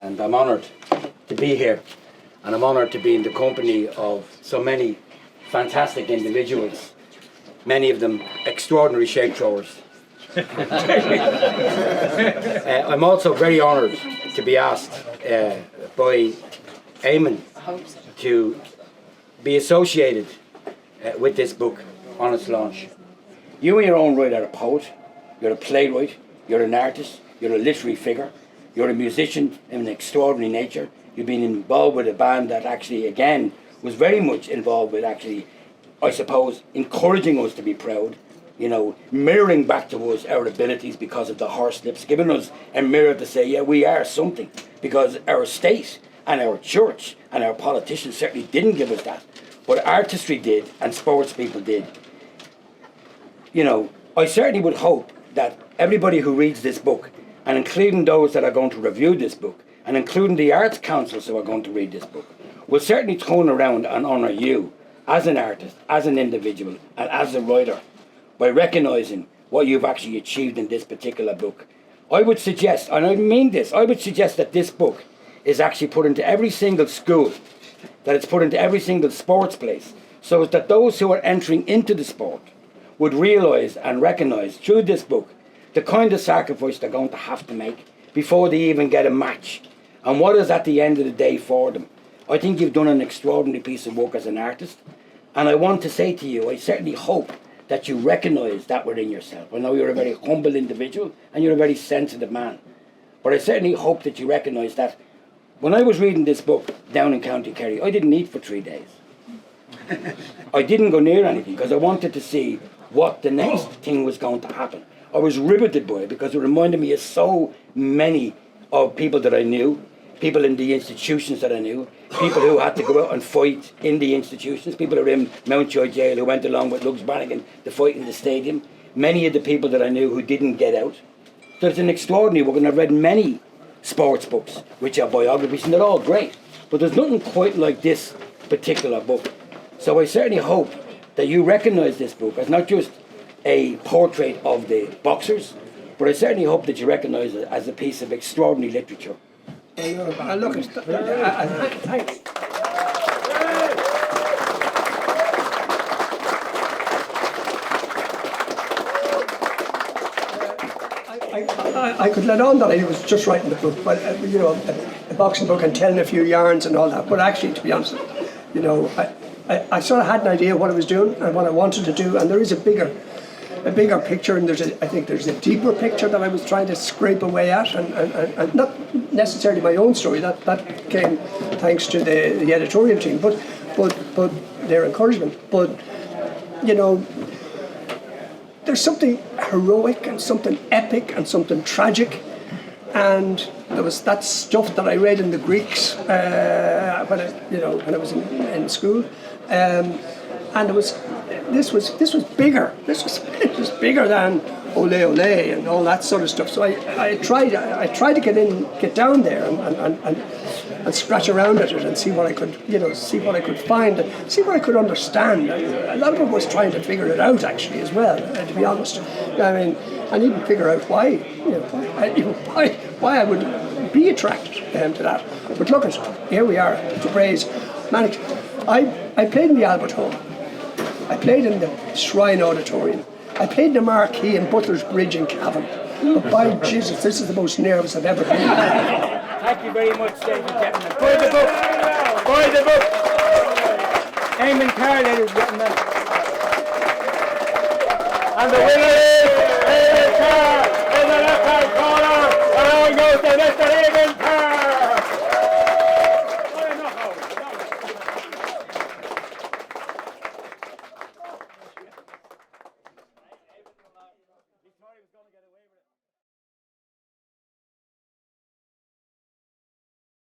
and I'm honoured to be here, and I'm honoured to be in the company of so many fantastic individuals, many of them extraordinary shade throwers. I'm also very honoured to be asked by Eamon to be associated with this book on its launch. You in your own right are a poet, you're a playwright, you're an artist, you're a literary figure, you're a musician of an extraordinary nature. You've been involved with a band that actually, again, was very much involved with actually, I suppose, encouraging us to be proud, you know, mirroring back to us our abilities because of the horselips, giving us a mirror to say, yeah, we are something, because our state and our church and our politicians certainly didn't give us that, but artistry did and sports people did. You know, I certainly would hope that everybody who reads this book, and including those that are going to review this book, and including the arts councils who are going to read this book, will certainly turn around and honour you as an artist, as an individual, and as a writer, by recognising what you've actually achieved in this particular book. I would suggest, and I mean this, I would suggest that this book is actually put into every single school, that it's put into every single sports place, so that those who are entering into the sport would realise and recognise through this book the kind of sacrifice they're going to have to make before they even get a match, and what is at the end of the day for them. I think you've done an extraordinary piece of work as an artist, and I want to say to you, I certainly hope that you recognise that within yourself. I know you're a very humble individual and you're a very sensitive man, but I certainly hope that you recognise that when I was reading this book down in County Kerry, I didn't eat for 3 days. I didn't go near anything because I wanted to see what the next thing was going to happen. I was riveted by it because it reminded me of so many of people that I knew, people in the institutions that I knew, people who had to go out and fight in the institutions, people who were in Mountjoy Jail who went along with Lugs Brannigan to fight in the stadium, many of the people that I knew who didn't get out. There's an extraordinary book, and I've read many sports books which are biographies, and they're all great, but there's nothing quite like this particular book. So I certainly hope that you recognise this book as not just a portrait of the boxers, but I certainly hope that you recognise it as a piece of extraordinary literature. Look, thanks. I could let on that I was just writing the book, but you know, a boxing book and telling a few yarns and all that. But actually, to be honest, you know, I sort of had an idea of what I was doing and what I wanted to do, and there is a bigger picture, and I think there's a deeper picture that I was trying to scrape away at, and not necessarily my own story. That came thanks to the editorial team, but their encouragement. But you know, there's something heroic and something epic and something tragic, and there was that stuff that I read in the Greeks when I was in school, and this was bigger. It was bigger than ole ole and all that sort of stuff. So I tried to get down there and scratch around at it and see what I could find, and see what I could understand. A lot of it was trying to figure it out actually as well, to be honest. I mean, and even figure out why I would be attracted to that. But look, here we are, to praise Mannix. I played in the Albert Hall. I played in the Shrine Auditorium. I played in the Marquee in Butler's Bridge in Cavan. But by Jesus, this is the most nervous I've ever been. Thank you very much, ladies and gentlemen. Buy the book! Buy the book! Eamon Carr, ladies and gentlemen. And the winner